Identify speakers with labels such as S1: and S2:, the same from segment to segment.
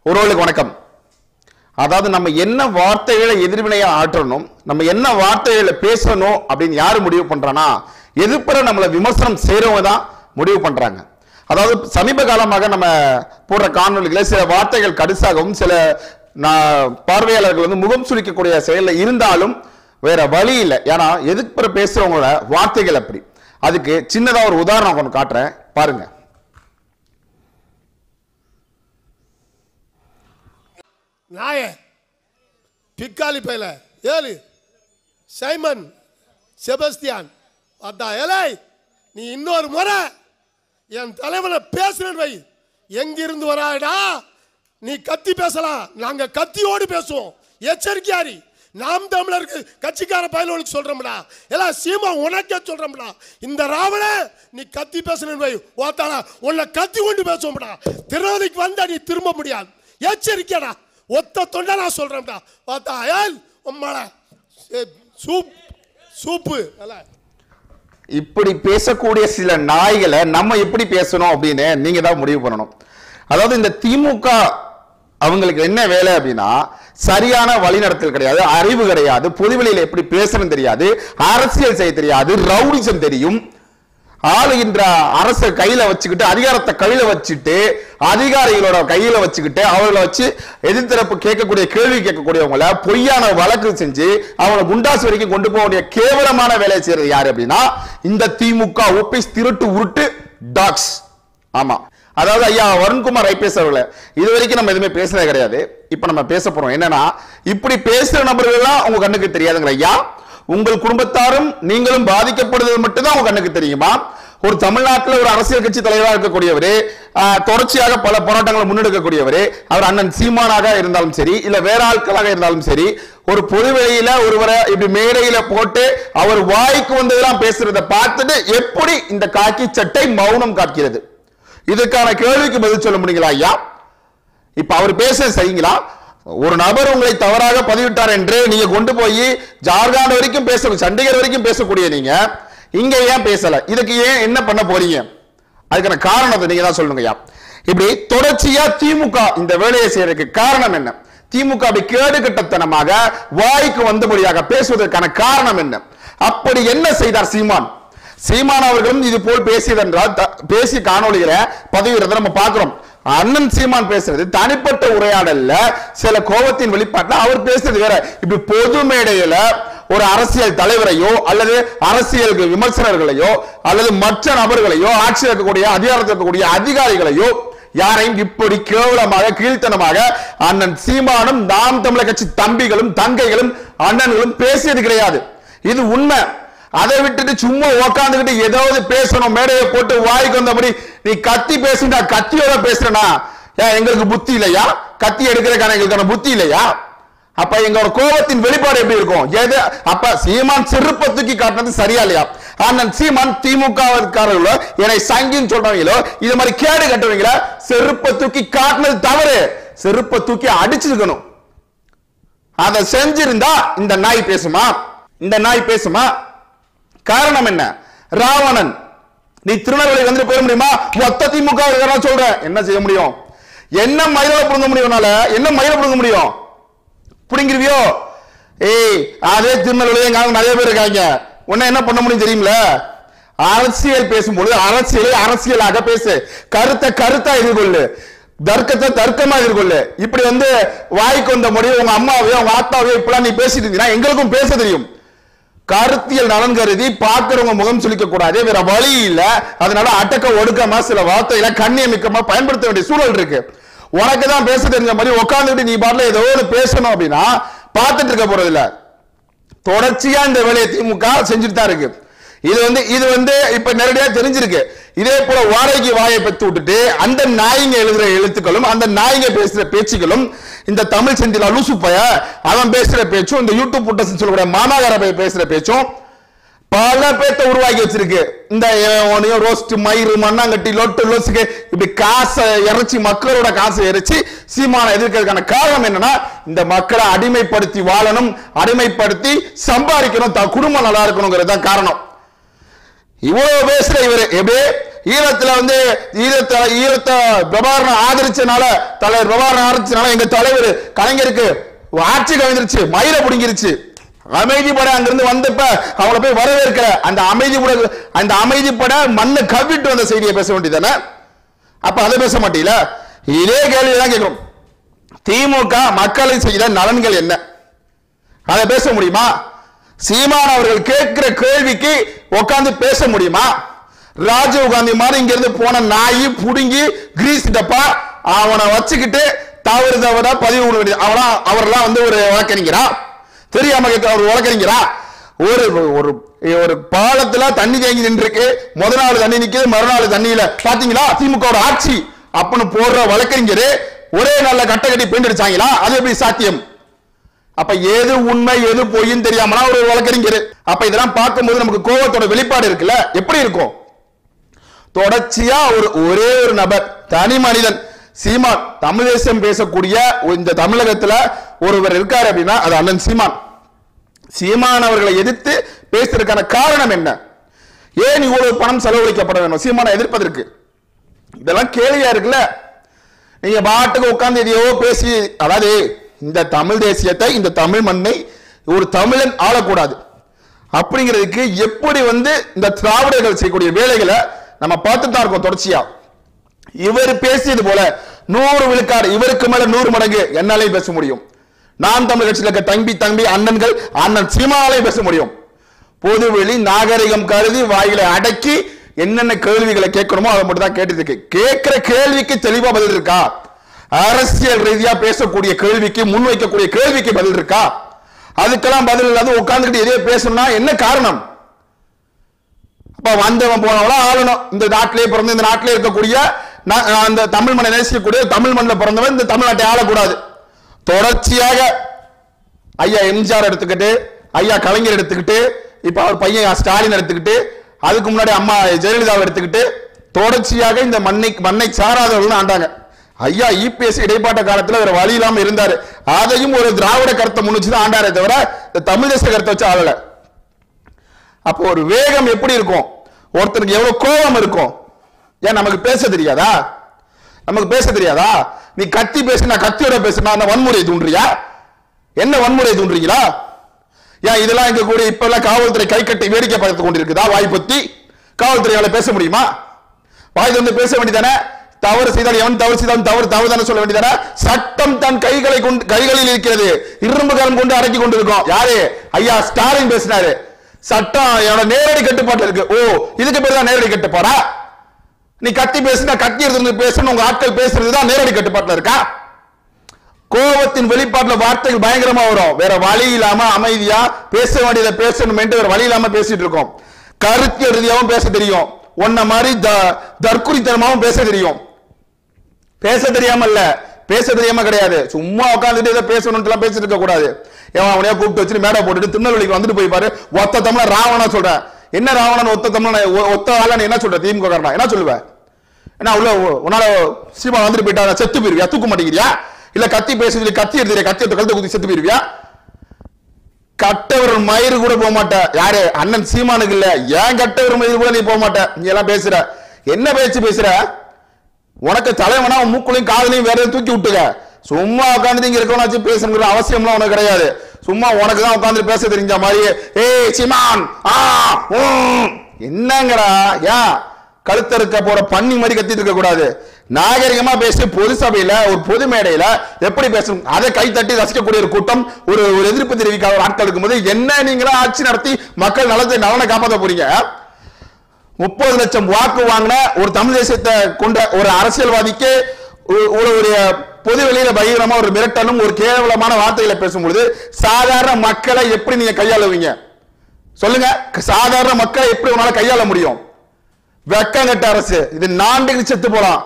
S1: ஒருவருக்கு வணக்கம். அதாவது நம்ம என்ன வார்த்தைகளை எதிர்வினையா ஆற்றணும், நம்ம என்ன வார்த்தைகளை பேசணும் அப்படின்னு யாரு முடிவு பண்றானா, எதிர்ப்புற நம்மளை விமர்சனம் செய்யறவங்க தான் முடிவு பண்றாங்க. அதாவது சமீப காலமாக நம்ம போடுற காணொலிகளை சில வார்த்தைகள் கடுசாகவும் சில பார்வையாளர்கள் வந்து முகம் சுளிக்கக்கூடிய செயலில் இருந்தாலும் வேற வழி இல்லை. ஏன்னா எதிர்ப்புற பேசுறவங்களோட வார்த்தைகள் அப்படி. அதுக்கு சின்னதா ஒரு உதாரணம் ஒன்று காட்டுறேன் பாருங்க.
S2: நாய பிக்காலி பைல ஏழு சைமன் செபஸ்தியான் அத்தா ஏலை நீ இன்னொரு முறை என் தலைவனை பேசுறேன் வை, எங்கிருந்து வராடா நீ கத்தி பேசலாம், நாங்க கத்தியோடு பேசுவோம், எச்சரிக்கையாரி. நாம் தமிழருக்கு கட்சிக்கார பயலுக்கு சொல்றோம்டா, எல்லாம் சீமா உனக்கே சொல்றோம்டா, இந்த ராவண நீ கத்தி பேசுறேன் வை, ஓத்தாடா உன்னை கத்தி கொண்டு பேசுவோம்டா, திருவதிக்கு வந்தா நீ திரும்ப முடியாது, எச்சரிக்கையாடா. ஒத்த தொண்டை நான் சொல்றேன்டா, பார்த்தா ஏல் உம்மால சூப்பு.
S1: இப்படி பேசக்கூடிய சில நாய்களை நம்ம எப்படி பேசணும் அப்படின்னு நீங்க தான் முடிவு பண்ணணும். அதாவது இந்த திமுக அவங்களுக்கு என்ன வேலை அப்படின்னா, சரியான வழிநடத்தல் கிடையாது, அறிவு கிடையாது, பொதுவெளியில எப்படி பேசணும் தெரியாது, அரசியல் செய்ய தெரியாது, ரவுடிசம் தெரியும், ஆளுகின்ற அரசு கையில வச்சுக்கிட்டு அதிகாரத்தை கையில வச்சுட்டு அதிகாரிகளோட கையில வச்சுக்கிட்டு அவர்களை வச்சு எதிர்த்தரப்பு கேட்கக்கூடிய கேள்வி கேட்கக்கூடியவங்களை பொய்யான வழக்கு செஞ்சு அவங்களை குண்டாசு வரைக்கும் கொண்டு போகக்கூடிய கேவலமான வேலையை செய்யறது யாரு அப்படின்னா இந்த திமுக ஓபிஎஸ் திருட்டு உருட்டு டாக்ஸ். ஆமா, அதாவது ஐயா வருண்குமார் ஐபிஎஸ் அவர்களே, இது வரைக்கும் நம்ம எதுவுமே பேசுனது கிடையாது. இப்ப நம்ம பேச போறோம். என்னன்னா, இப்படி பேசுற நபர்கள் எல்லாம் உங்க கண்ணுக்கு தெரியாதுங்கிற ஐயா, உங்கள் குடும்பத்தாரும் நீங்களும் பாதிக்கப்படுவது மட்டும்தான் உங்க கண்ணுக்கு தெரியுமா? ஒரு தமிழ்நாட்டில் ஒரு அரசியல் கட்சி தலைவராக இருக்கக்கூடியவர், தொடர்ச்சியாக பல போராட்டங்களை முன்னெடுக்கக்கூடியவர், அவர் அண்ணன் சீமானாக இருந்தாலும் சரி இல்ல வேற ஆட்களாக இருந்தாலும் சரி, ஒரு பொதுவெளியில ஒருவரை இப்படி மேடையில போட்டு அவர் வாய்க்கு வந்ததெல்லாம் பேசுறதை பார்த்துட்டு எப்படி இந்த காக்கி சட்டை மௌனம் காக்கிறது? இதுக்கான கேள்விக்கு பதில் சொல்ல முடியுங்களா ஐயா? இப்ப அவர் பேச செய்யுங்களா? ஒரு நபர் உங்களை தவறாக பதிவிட்டார் என்று நீங்க கொண்டு போய் ஜார்க்கண்ட் வரைக்கும் பேச, சண்டிகர் வரைக்கும் பேசக்கூடிய நீங்க இங்க ஏன் பேசல? இதுக்கு ஏன் என்ன பண்ண போறீங்க? அதுக்கான காரணத்தை நீங்க தான் சொல்லுங்கய்யா. இப்படி தொடர்ச்சியா திமுக இந்த வேலையை செய்யறதுக்கு காரணம் என்ன? திமுக அப்படி கேடுகட்டத்தனமாக வாய்க்கு வந்தபடியாக பேசுவதற்கான காரணம் என்ன? அப்படி என்ன செய்தார் சீமான்? சீமான் அவர்களும் இது போல் பேசியதென்றால் பேசிய காணொலிகளை பதிவிடுறதை நம்ம பார்க்கிறோம். அண்ணன் சீமான் பேசுறது தனிப்பட்ட உரையாடல்ல சில கோபத்தின் வெளிப்பாட்டில் அவர் பேசுறது வேற. இப்படி பொது மேடையில ஒரு அரசியல் தலைவரையோ அல்லது அரசியல் விமர்சனர்களையோ அல்லது மற்ற நபர்களையோ ஆட்சியில் இருக்கக்கூடிய அதிகாரத்தில் இருக்கக்கூடிய அதிகாரிகளையோ யாரையும் இப்படி கேவலமாக கீழ்த்தனமாக அண்ணன் சீமானும் நாம் தமிழர் கட்சி தம்பிகளும் தங்கைகளும் அண்ணன்களும் பேசியது கிடையாது. இது உண்மை. அதை விட்டுட்டு சும்மா உக்காந்துக்கிட்டு ஏதாவது பேசணும், மேடையை போட்டு வாய்க்கு வந்தபடி நீ கத்தி பேசுண்டா, கத்தியோட பேசுறனா எங்களுக்கு புத்தி இல்லையா? கத்தி எடுக்கிறதுக்கான எங்களுக்கான புத்தி இல்லையா? அப்ப எங்களோட கோபத்தின் வெளிப்பாடு எப்படி இருக்கும்? எது அப்ப சீமான் செருப்பை தூக்கி காட்டினது சரியா இல்லையா? அண்ணன் சீமான் திமுகவோ என்னை சங்கின்னு சொல்றவங்களோ இது மாதிரி கேடு கட்டுவீங்களா செருப்பை தூக்கி காட்டினது தவறு. செருப்பை தூக்கி அடிச்சிருக்கணும். அதை செஞ்சிருந்தா இந்த நாய் பேசுமா? இந்த நாய் பேசுமா? காரணம் என்ன? ராவணன் நீ திருநெல்வேலி வந்து போயிட முடியுமா? மொத்த திமுக சொல்ற என்ன செய்ய முடியும்? என்ன மயில புடுங்க முடியும்? என்ன மயில புடுங்க முடியும்? புடிங்கிருவியோ? ஏய், அதே திருநெல்வேலி நிறைய பேர் இருக்காங்க. உன்ன என்ன பண்ண முடியும் தெரியுமில? அரசியல் பேசும்போது அரசியலை அரசியலாக பேசு, கருத்தை கருத்தா எதிர்கொள்ளு, தர்க்கத்தை தர்க்கமா எதிர்கொள்ளு. இப்படி வந்து வாய்க்கு வந்த முடியும் உங்க அம்மாவையோ உங்க ஆத்தாவையோ இப்பெல்லாம் நீ பேசிட்டு இருந்தீங்கன்னா எங்களுக்கும் பேச தெரியும். கருத்தியல் நலன் கருதி பார்க்கிறவங்க முகம் சுளிக்க கூடாது, வேற வழி இல்ல. அதனால அடக்க ஒடுக்கமா சில வார்த்தைகளை கண்ணியமிக்கமா பயன்படுத்த வேண்டிய சூழல் இருக்கு. உனக்கு தான் பேச தெரிஞ்ச மாதிரி உட்காந்துட்டு நீ பாட்டுல ஏதோ பேசணும் அப்படின்னா பார்த்துட்டு இருக்க போறது இல்ல. தொடர்ச்சியா இந்த வேலையை திமுக செஞ்சுட்டு தான் இருக்கு. இது வந்து இப்ப நேரடியா தெரிஞ்சிருக்கு. இதே போல வாடகைக்கு வாயை பெற்று விட்டுட்டு அந்த நாய்ங்க எழுதுற எழுத்துக்களும் அந்த நாய்ங்க பேசுற பேச்சுகளும் இந்த தமிழ் செந்தில லூசு பைய அவன் பேசுற பேச்சும் இந்த யூடியூப் புட்டஸ் சொல்லக்கூடிய மாமாகார பேசுற பேச்சும் பல பேர்த்த உருவாக்கி வச்சிருக்கு. இந்த ரோஸ்ட் மயிறு மண்ணாங்கட்டி லொட்டு லொசுக்கு இப்படி காசை இறைச்சி மக்களோட காசை இறைச்சி சீமான எதிர்க்கிறதுக்கான காரணம் என்னன்னா இந்த மக்களை அடிமைப்படுத்தி வாழணும், அடிமைப்படுத்தி சம்பாதிக்கணும், குடும்பம் நல்லா இருக்கணுங்கிறது தான் காரணம். இவ்வளவு பேசுற இவரு எப்படி ஈழத்துல வந்து ஈழத்தை பிரபாகரன் ஆதரிச்சனால, தலைவர் பிரபாகரன் ஆதரிச்சனால எங்க தலைவர் கலைஞருக்கு ஆட்சி கவிழ்ந்துருச்சு, மயிரை பிடிங்கிருச்சு. அமைதிப்பட அங்கிருந்து வந்தப்ப அவளை போய் வரவேற்கிற அந்த அமைதிப்பட மண்ணை கவிட்டு வந்த செய்தியை பேச வேண்டியதானே? அப்ப அதை பேச மாட்டீங்கள? இதே கேள்விதான் கேட்கும். திமுக மக்களை செய்த நலன்கள் என்ன, அதை பேச முடியுமா? சீமான் அவர்கள் கேட்கிற கேள்விக்கு உட்கார்ந்து பேச முடியுமா? ராஜீவ் காந்தி மாதிரி இங்க இருந்து போன நாய் புடுங்கி கிரீஸ் டப்பா அவனை வச்சுக்கிட்டு தவறுதவரா பதிவு வேண்டியது. அவரெல்லாம் வந்து ஒரு வழக்கறிஞரா, தெரியாம அவர் வழக்கறிஞரா? ஒரு பாலத்துல தண்ணி தேங்கி நின்று முதல் நாள் தண்ணி நிக்குது, மறுநாள் தண்ணியில பாத்தீங்களா திமுக ஆட்சி அப்படின்னு போடுற வழக்கறிஞரு ஒரே நல்ல கட்ட கட்டி பெயிண்ட் அடிச்சாங்களா? அது எப்படி சாத்தியம்? அப்ப எது உண்மை எது பொய்ன்னு தெரியாமலா ஒரு வழக்கறிஞர். அப்ப இதெல்லாம் பார்க்கும்போது நமக்கு கோபத்தோட வெளிப்பாடு இருக்குல்ல, எப்படி இருக்கும்? தொடர்ச்சியா ஒரே ஒரு நபர், தனி மனிதன் சீமான், தமிழ் தேசம் பேசக்கூடிய இந்த தமிழகத்துல ஒருவர் இருக்காரு அப்படின்னா அது அண்ணன் சீமான். சீமான் அவர்களை எதிர்த்து பேசுறதுக்கான காரணம் என்ன? ஏன் இவ்வளவு பணம் செலவழிக்கப்பட வேண்டும் சீமானை எதிர்ப்பதற்கு? இதெல்லாம் கேள்வியா இருக்குல்ல. நீங்க பாட்டுக்கு உட்கார்ந்து எதையோ பேசி, அதாவது இந்த தமிழ் தேசியத்தை, இந்த தமிழ் மண்ணை ஒரு தமிழன் ஆளக்கூடாது அப்படிங்கிறதுக்கு எப்படி வந்து இந்த திராவிடர்கள் செய்யக்கூடிய வேலைகளை நம்ம பார்த்துட்டு தான் இருக்கோம் தொடர்ச்சியா. இவர் பேசியது போல 100 விழுக்காடு, இவருக்கு மேல 100 மடங்கு என்னாலே பேச முடியும். நாம் தமிழ் கட்சியில் இருக்க தம்பி அண்ணன்கள், அண்ணன் சீமானாலே பேச முடியும். பொதுவெளி நாகரிகம் கருதி வாயிலை அடக்கி என்னென்ன கேள்விகளை கேட்கணுமோ அதை மட்டும் தான் கேட்டு இருக்கு. கேட்கிற கேள்விக்கு தெளிவா பதில் இருக்கா? அரசியல் ரீதியா பேசக்கூடிய கேள்விக்கு, முன்வைக்கக்கூடிய கேள்விக்கு பதில் இருக்கா? அதுக்கெல்லாம் பதில் இல்லாத உட்கார்ந்துட்டு எதையோ பேசணும்னா என்ன காரணம்? அப்ப வந்தவன் போனவளா ஆளணும். இந்த நாட்டிலே பிறந்து இந்த நாட்டிலே இருக்கக்கூடிய அந்த தமிழ் மண்ணை நேசிக்கக்கூடிய தமிழ் மண்ணில் பிறந்தவன் இந்த தமிழ்நாட்டை ஆளக்கூடாது. தொடர்ச்சியாக ஐயா எம்ஜிஆர் எடுத்துக்கிட்டு, ஐயா கலைஞர் எடுத்துக்கிட்டு, இப்ப அவர் பையன் ஸ்டாலின் எடுத்துக்கிட்டு, அதுக்கு முன்னாடி அம்மா ஜெயலலிதாவை எடுத்துக்கிட்டு தொடர்ச்சியாக இந்த மண்ணை சாராதவர்கள் ஆண்டாங்க. ஐயா இபிஎஸ் இடைப்பாட்ட காலத்துல வேற வழி இல்லாம இருந்தாரு. அதையும் ஒரு திராவிட கருத்தை முன்னிச்சுதான் ஆண்டாரே தவிர தமிழ் தேச கருத்தை வச்சு ஆளல. அப்போ ஒரு வேகம் எப்படி இருக்கும், ஒருத்தருக்கு எவ்வளவு கோபம் இருக்கும். ஏன் நமக்கு பேச தெரியாதா? நமக்கு பேச தெரியாதா? நீ கத்தி பேசுனா, கத்தியோட பேசுனா வன்முறை தூண்டுறியா? என்ன வன்முறை தூண்டுறீங்களா? ஏன் இதெல்லாம் இங்க கூட இப்ப எல்லாம் காவல்துறை கை கட்டி வேடிக்கை பார்த்து கொண்டிருக்குதா? வாய் பத்தி காவல்துறையால பேச முடியுமா? வாய் வந்து பேச வேண்டியதானே? தவறு செய்தால் எவன் தவறு செய்தாலும் தவறு தானே சொல்ல வேண்டியதானே? சட்டம் தன் கைகளில் இருக்கிறது, இரும்பு கரம் கொண்டு அடக்கி கொண்டு இருக்கோம். யாரு? ஐயா ஸ்டாலின் பேசினாரு. சட்டம் நேரடி கட்டுப்பாட்டு இருக்கு. ஓ, இதுக்கு பேர் தான் நேரடி கட்டுப்பாடா? நீ கத்தி பேசுனா கத்தி எடுத்து பேசணும், உங்க ஆட்கள் பேசுறதுதான் நேரடி கட்டுப்பாட்டுல இருக்கா? கோபத்தின் வெளிப்பாட்டுல வார்த்தைகள் பயங்கரமா வரும். வேற வழி இல்லாம அமைதியா பேச வேண்டியதை பேசணும் என்று வேற வழி இல்லாம பேசிட்டு இருக்கோம். கருத்து ரீதியாவும் பேச தெரியும், ஒன்ன மாதிரி தற்குறித்தனமாவும் பேச தெரியும். பேச தெரியாம இல்ல, பேச தெரியாம கிடையாது. சும்மா உட்காந்துட்டு இதை பேசணும்னு பேசிட்டு இருக்க கூடாது. அவனையா கூப்பிட்டு வச்சு மேடை போட்டுட்டு திருநெல்வேலிக்கு வந்துட்டு போய் பாரு, ஒத்த தமிழ ராவணா சொல்ற. என்ன ராவணன் ஒத்த தமிழ் ஒத்த ஆள என்ன சொல்ற? திமுக காரனா என்ன சொல்லுவ? என்ன உள்ள உன்னால சீமா வந்துட்டு போயிட்டா செத்து போயிருவியா? தூக்க மாட்டேங்கிறியா? இல்ல கத்தி பேசுறது, கத்தி எடுத்து கத்தி எடுத்து கழுத்து குத்தி செத்து போயிருவியா? கட்டவர் மயிறு கூட போக மாட்ட. யாரு? அண்ணன் சீமானுக்கு இல்ல, ஏன் கட்டவர் மயிறு கூட நீ போக மாட்ட. நீ எல்லாம் பேசுற என்ன பேச்சு பேசுற? உனக்கு தலைவனா மூக்குலையும் காதலையும் வேற தூக்கி விட்டுக. சும்மா உட்காந்து இங்க இருக்கவனாச்சு பேசணுங்கிற அவசியம்லாம் உனக்கு கிடையாது. சும்மா உனக்கு தான் உட்காந்து பேச தெரிஞ்ச மாதிரி ஏய் சீமான் என்னங்கடா? ஏன் கழுத்தறுக்க போற பண்ணி மாதிரி கத்திட்டு இருக்க கூடாது. நாகரிகமா பேசி பொது சபையில ஒரு பொது மேடையில எப்படி பேசணும், அதை கை தட்டி ரசிக்கக்கூடிய ஒரு கூட்டம், ஒரு எதிர்ப்பு தெரிவிக்காத ஆட்கள் இருக்கும்போது என்ன நீங்களா ஆட்சி நடத்தி மக்கள் நலனை காப்பாற்ற போறீங்க? 30 லட்சம் வாக்கு வாங்கின ஒரு தமிழ் தேசத்தை கொண்ட ஒரு அரசியல்வாதிக்கு ஒரு பொது வெளியில பகிரமா ஒரு மிரட்டலும் ஒரு கேவலமான வார்த்தைகளை பேசும்பொழுது சாதாரண மக்களை எப்படி நீங்க கையாளுவீங்க சொல்லுங்க? சாதாரண மக்களை எப்படி உன்னால கையாள முடியும்? வெக்கங்கட்ட அரசு இது. நான்கு செத்து போலாம்.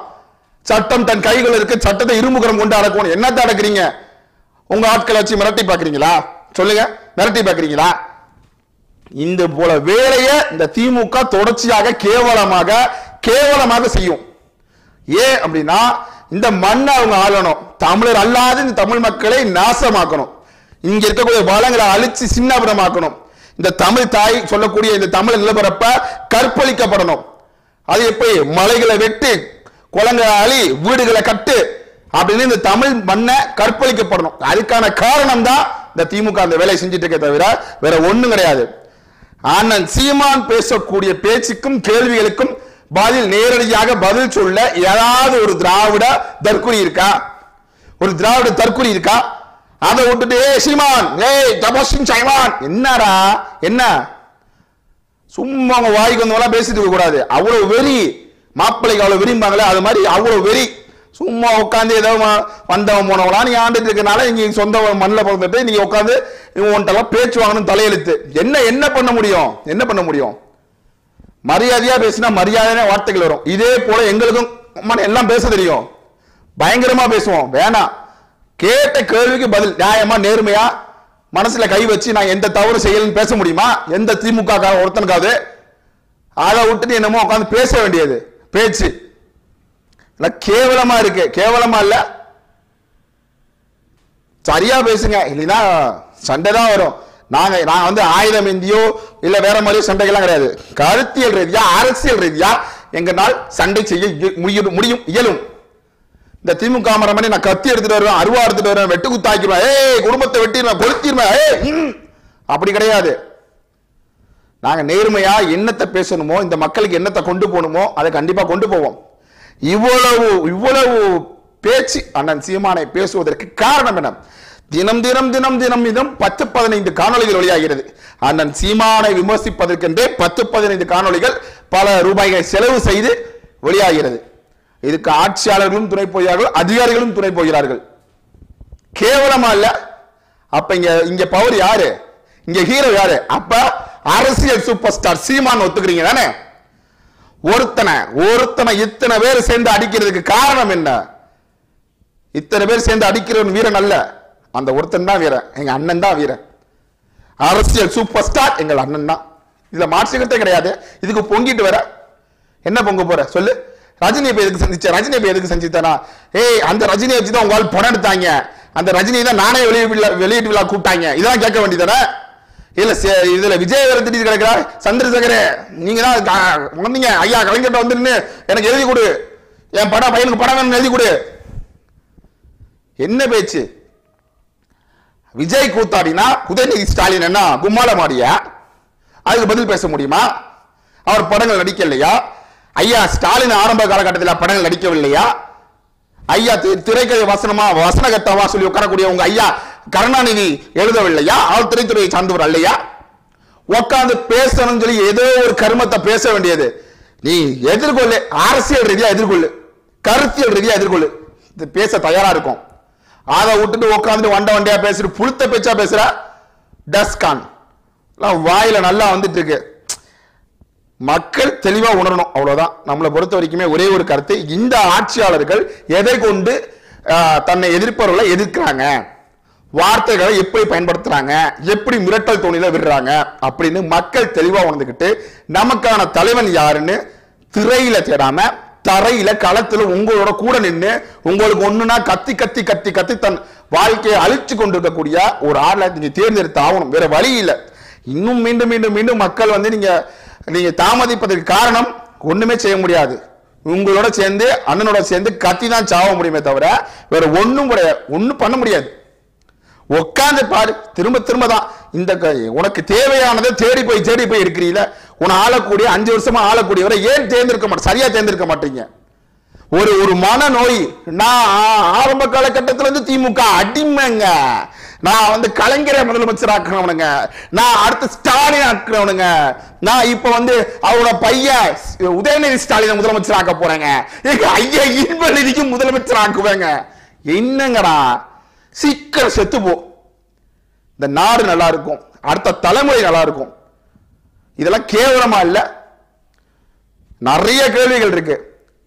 S1: சட்டம் தன் கைகள் இருக்கு, சட்டத்தை இருமுகரம் கொண்டு அடக்கணும். என்னத்தை அடக்குறீங்க? உங்க ஆட்களை வச்சு மிரட்டி பாக்குறீங்களா? சொல்லுங்க, மிரட்டி பாக்குறீங்களா? இந்த போல வேலையை இந்த திமுக தொடர்ச்சியாக கேவலமாக செய்யும். ஏன் அப்படின்னா இந்த மண்ணை அவங்க ஆளணும், தமிழர் அல்லாத இந்த தமிழ் மக்களை நாசமாக்கணும், இங்க இருக்கக்கூடிய வளங்களை அழிச்சு சின்னபுரமாக்கணும், இந்த தமிழ் தாய் சொல்லக்கூடிய இந்த தமிழ் நிலப்பரப்ப கற்பழிக்கப்படணும். அது எப்படி மலைகளை வெட்டு, குளங்களை அழி, வீடுகளை கட்டு அப்படின்னு இந்த தமிழ் மண்ணை கற்பழிக்கப்படணும். அதுக்கான காரணம் தான் இந்த திமுக அந்த வேலையை செஞ்சுட்டு இருக்க தவிர வேற ஒண்ணும் கிடையாது. அண்ணன் சீமான் பேசக்கூடிய பேச்சுக்கும் கேள்விகளுக்கும் நேரடியாக பதில் சொல்ல ஏதாவது ஒரு திராவிட தற்குறி இருக்கா? ஒரு திராவிட தற்குறி இருக்கா? அதை விட்டுட்டு சீமான் சைமான் என்னடா என்ன சும்மா அவங்க வாய்க்கு வந்தவெல்லாம் பேசிட்டு இருக்க கூடாது. அவ்வளவு வெறி, மாப்பிள்ளைக்கு அவ்வளவு விரும்பாங்களே அது மாதிரி அவ்வளவு வெறி. சும்மா உட்காந்து ஏதோ வந்தவன் போனவங்களா நீ ஆண்டுட்டு இருக்கனால நீங்க சொந்த மண்ணில் பிறந்துட்டு நீங்க உட்காந்து உன்ட்டெல்லாம் பேச்சு வாங்கணும் தலையெழுத்து. என்ன பண்ண முடியும்? என்ன பண்ண முடியும்? மரியாதையா பேசினா மரியாதையான வார்த்தைகள் வரும். இதே போல எங்களுக்கும் எல்லாம் பேச தெரியும், பயங்கரமா பேசுவோம். வேணாம், கேட்ட கேள்விக்கு பதில் நியாயமா நேர்மையா மனசுல கை வச்சு நான் எந்த தவறு செய்யலன்னு பேச முடியுமா? எந்த திமுக ஒருத்தனுக்காவது? அதை விட்டுட்டு என்னமோ உட்காந்து பேச வேண்டியது பேச்சு கேவலமா இருக்கு. கேவலமா இல்ல, சரியா பேசுங்க, இல்லைன்னா சண்டை தான் வரும். நான் வந்து ஆயுதம் இந்தியோ இல்ல வேற மாதிரி சண்டைகள்லாம் கிடையாது. கருத்தியல் ரீதியா அரசியல் ரீதியா எங்களால் சண்டை செய்ய முடியும், இயலும். இந்த திமுக மரமணி நான் கத்தி எடுத்துட்டு வருவேன், அருவா எடுத்துட்டு வருவேன், வெட்டு குத்தாக்கிடுவேன், குடும்பத்தை வெட்டிடுவேன், கொளுத்திடுவேன், அப்படி கிடையாது. நாங்க நேர்மையா என்னத்தை பேசணுமோ, இந்த மக்களுக்கு என்னத்தை கொண்டு போகணுமோ அதை கண்டிப்பா கொண்டு போவோம். இவ்வளவு பேச்சு அண்ணன் சீமானை பேசுவதற்கு காரணம் என்ன? தினம் 10-15 காணொளிகள் வெளியாகிறது. அண்ணன் சீமானை விமர்சிப்பதற்கென்றே 10-15 காணொளிகள் பல ரூபாய்களை செலவு செய்து வெளியாகிறது. இதுக்கு ஆட்சியாளர்களும் துணை போகிறார்கள், அதிகாரிகளும் துணை போகிறார்கள். கேவலமா இல்ல? அப்ப இங்க பவர் யாரு? இங்க ஹீரோ யாரு? அப்ப அரசியல் சூப்பர் ஸ்டார் சீமான் ஒத்துக்கிறீங்க தானே? ஒருத்தனை இத்தனை பேர் சேர்ந்து அடிக்கிறதுக்கு காரணம் என்ன? இத்தனை பேர் சேர்ந்து அடிக்கிறவன் வீரன் அல்ல, அந்த ஒருத்தன் தான் வீரன். எங்க அண்ணன் தான் வீரன். அரசியல் சூப்பர் ஸ்டார் எங்கள் அண்ணன் தான். இதுல மாற்றுக்கிறதே கிடையாது. இதுக்கு பொங்கிட்டு வர என்ன பொங்க போற சொல்லு? ரஜினி இப்ப எதுக்கு செஞ்சிச்ச? ரஜினி இப்ப எதுக்கு செஞ்சுத்தானா? அந்த ரஜினியை வச்சுதான் உங்களால் படம் எடுத்தாங்க, அந்த ரஜினி தான் நானே வெளியீட்டு விழா கூப்பிட்டாங்க, இதெல்லாம் கேட்க வேண்டியதானே? இல்ல இதுல விஜய் வேற திடீர் கிடைக்கிறா, சந்திரசேகரே நீங்க தான் வந்தீங்க, ஐயா கலைஞர்கிட்ட வந்துருந்து எனக்கு எழுதி கொடு, என் பையனுக்கு படம் வேணும்னு எழுதி கொடு. என்ன பேச்சு? விஜய் கூத்தாடினா உதயநிதி ஸ்டாலின் என்ன கும்மால மாடியா? அதுக்கு பதில் பேச முடியுமா? அவர் படங்கள் நடிக்கலையா? ஐயா ஸ்டாலின் ஆரம்ப காலகட்டத்தில் படங்கள் நடிக்கவில்லையா? ஐயா திரைக்கதை வசனகர்த்தாவா சொல்லி உட்காரக்கூடிய உங்க ஐயா கருணாநிதி எழுதவில்லையா? அவர் திரைத்துறையை சார்ந்தவர் அல்லையா? உட்கார்ந்து பேசணும்னு சொல்லி ஏதோ ஒரு கருமத்தை பேச வேண்டியது. நீ எதிர்கொள்ளு, அரசியல் ரீதியா எதிர்கொள்ளு, கருத்தியல் ரீதியா எதிர்கொள்ளு, பேச தயாரா இருக்கும். அதை விட்டுட்டு உட்காந்துட்டு வண்டையா பேசிட்டு புளுத்த பேச்சா பேசுற டஸ்கான் வாயில நல்லா வந்துட்டு இருக்கு. மக்கள் தெளிவா உணரணும், அவ்வளவுதான். நம்மளை பொறுத்த வரைக்குமே ஒரே ஒரு கருத்து, இந்த ஆட்சியாளர்கள் எதை கொண்டு தன்னை எதிர்ப்பவர்களை எதிர்க்கிறாங்க, வார்த்தைகளை எப்படி பயன்படுத்துறாங்க, எப்படி மிரட்டல் தோணில விடுறாங்க அப்படின்னு மக்கள் தெளிவா உணர்ந்துகிட்டு நமக்கான தலைவன் யாருன்னு திரையில தேடாம தரையில களத்துல உங்களோட கூட நின்று உங்களுக்கு ஒண்ணுனா கத்தி கத்தி கத்தி கத்தி தன் வாழ்க்கையை அழிச்சு கொண்டிருக்கக்கூடிய ஒரு ஆளை நீங்க தேர்ந்தெடுத்து ஆகணும். வேற வழி இல்லை. இன்னும் மீண்டும் மீண்டும் மீண்டும் மக்கள் வந்து நீங்க தாமதிப்பதற்கு காரணம் ஒண்ணுமே செய்ய முடியாது. உங்களோட சேர்ந்து அண்ணனோட சேர்ந்து கத்தி தான் சாவ முடியுமே தவிர வேற ஒண்ணும் கிடையாது, ஒண்ணும் பண்ண முடியாது. உட்காந்து பாரு, திரும்ப திரும்ப தான் இந்த உனக்கு தேவையானதை தேடி போய் இருக்கிறீங்கள. உன்னை ஆளக்கூடிய 5 வருஷமா ஆளக்கூடியவரை ஏன் சரியா தேர்ந்தெடுக்க மாட்டீங்க? ஒரு மனநோய். நான் ஆரம்ப காலகட்டத்தில் இருந்து திமுக அடிமைங்க, நான் வந்து கலைஞரை முதலமைச்சர் ஆக்குறவனுங்க, நான் அடுத்து ஸ்டாலின் ஆக்குறவனுங்க, நான் இப்ப வந்து அவரோட பையன் உதயநிதி ஸ்டாலினை முதலமைச்சர் ஆக்க போறேங்க, எங்க ஐயா இன்பநிதிக்கு முதலமைச்சர் ஆக்குவேங்க. என்னங்கடா, சீக்கிரம் செத்து போ, இந்த நாடு நல்லா இருக்கும், அடுத்த தலைமுறை நல்லா இருக்கும். இதெல்லாம் கேவலமா இல்ல? நிறைய கேள்விகள் இருக்கு.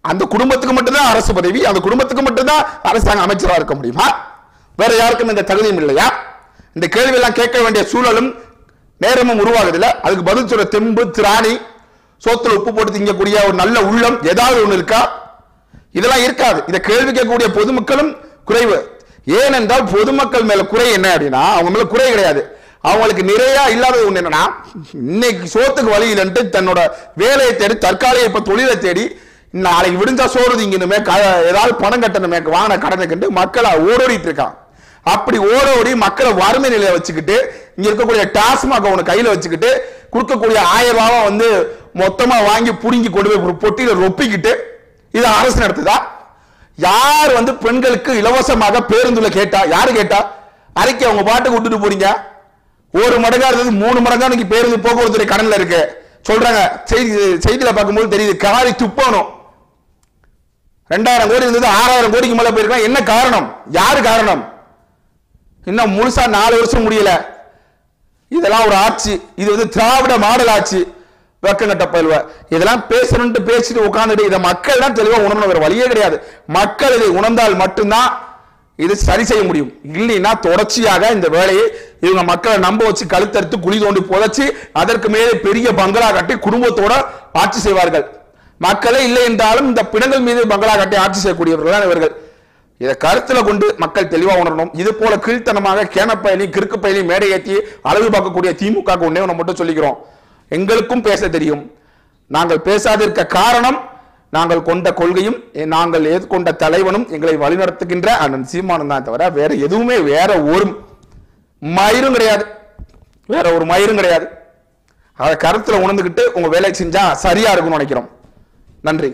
S1: அந்த குடும்பத்துக்கு மட்டும்தான் அரசு பதவி, அந்த குடும்பத்துக்கு மட்டும்தான் அரசாங்க அமைச்சராக இருக்க முடியுமா? வேற யாருக்கும் இந்த தகுதியும் இல்லையா? இந்த கேள்வி எல்லாம் கேட்க வேண்டிய சூழலும் நேரமும் உருவாகுதில்ல. அதுக்கு பதில் சொல்ற தெம்பு, திராணி, சோத்துல உப்பு போட்டு திங்கக்கூடிய ஒரு நல்ல உள்ளம் ஏதாவது ஒண்ணு இருக்கா? இதெல்லாம் இருக்காது. இதை கேள்வி கேட்கக்கூடிய பொதுமக்களும் குறைவு. ஏனென்றால் பொதுமக்கள் மேல குறை என்ன அப்படின்னா, அவங்க மேல குறை கிடையாது, அவங்களுக்கு நிறைய இல்லாதது ஒண்ணு என்னன்னா, இன்னைக்கு சோத்துக்கு வழி இல்லைன்ட்டு தன்னோட வேலையை தேடி தற்காலிக இப்ப தொழிலை தேடி நாளைக்கு விடுஞ்சா சோறு திங்கணுமே, ஏதாவது பணம் கட்டணுமே, வாங்கின கடனை கண்டு மக்களை ஓடோடிட்டு இருக்கான். அப்படி ஓடோடி மக்களை வறுமை நிலையை வச்சுக்கிட்டு இங்க இருக்கக்கூடிய டாஸ்மாக் அவனை கையில வச்சுக்கிட்டு கொடுக்கக்கூடிய 1000 ரூபாவை வந்து மொத்தமா வாங்கி புடுங்கி கொண்டு போய் ஒரு பொட்டியில ரொப்பிக்கிட்டு இது அரசு நடத்துதா? யார் வந்து பெண்களுக்கு இலவசமாக பேருந்துல கேட்டா? யாரு கேட்டா? அறிக்கை அவங்க பாட்டுக்கு விட்டுட்டு போறீங்க. 1 மடங்கா இருந்தது 3 மடங்கா இன்னைக்கு பேருந்து போக்குவரத்து கடன்ல இருக்கு சொல்றாங்க. செய்தியில பார்க்கும்போது தெரியுது. காரி துப்பணும். 2000 கோடி இருந்தது 6000 கோடிக்கு மேல போயிருக்காங்க. என்ன காரணம்? யாரு காரணம்? இன்னும் முழுசா 4 வருஷம் முடியல. இதெல்லாம் ஒரு ஆட்சி. இது வந்து திராவிட மாடல் ஆட்சி. வெக்கங்கட்ட பயில்வ இதெல்லாம் பேசணும்னு பேசிட்டு உட்கார்ந்துட்டு இதை மக்கள் தான் தெளிவா உணரணும். வேற வழியே கிடையாது. மக்கள் இதை உணர்ந்தால் மட்டும்தான் இது சரி செய்ய முடியும். இல்லைன்னா தொடர்ச்சியாக இந்த வேலையை இவங்க மக்களை நம்ப வச்சு கழுத்தறுத்து குழி தோண்டி புதைச்சி அதற்கு மேலே பெரிய பங்களா கட்டி குடும்பத்தோட ஆட்சி செய்வார்கள். மக்களே இல்லை என்றாலும் இந்த பிணங்கள் மீது பங்களா கட்டி ஆட்சி செய்யக்கூடியவர்கள் தான் இவர்கள். இதை கருத்துல கொண்டு மக்கள் தெளிவா உணரணும். இது போல கீழ்த்தனமாக கேனப்பயலி கிறுக்கு பயலி மேடை ஏற்றி அளவு பார்க்கக்கூடிய திமுக ஒன்னே ஒன்று மட்டும் சொல்லிக்கிறோம். எங்களுக்கும் பேச தெரியும். நாங்கள் பேசாதிருக்க காரணம் நாங்கள் கொண்ட கொள்கையும் நாங்கள் ஏற்கொண்ட தலைவனும் எங்களை வழிநடத்துகின்ற அண்ணன் சீமானும் தான் தவிர வேற எதுவுமே வேற ஒரு மயிரும் கிடையாது. வேற ஒரு மயிரும் கிடையாது. அதை கருத்துல உணர்ந்துகிட்டு உங்க வேலை செஞ்சா சரியா இருக்கும்னு நினைக்கிறோம். நன்றி.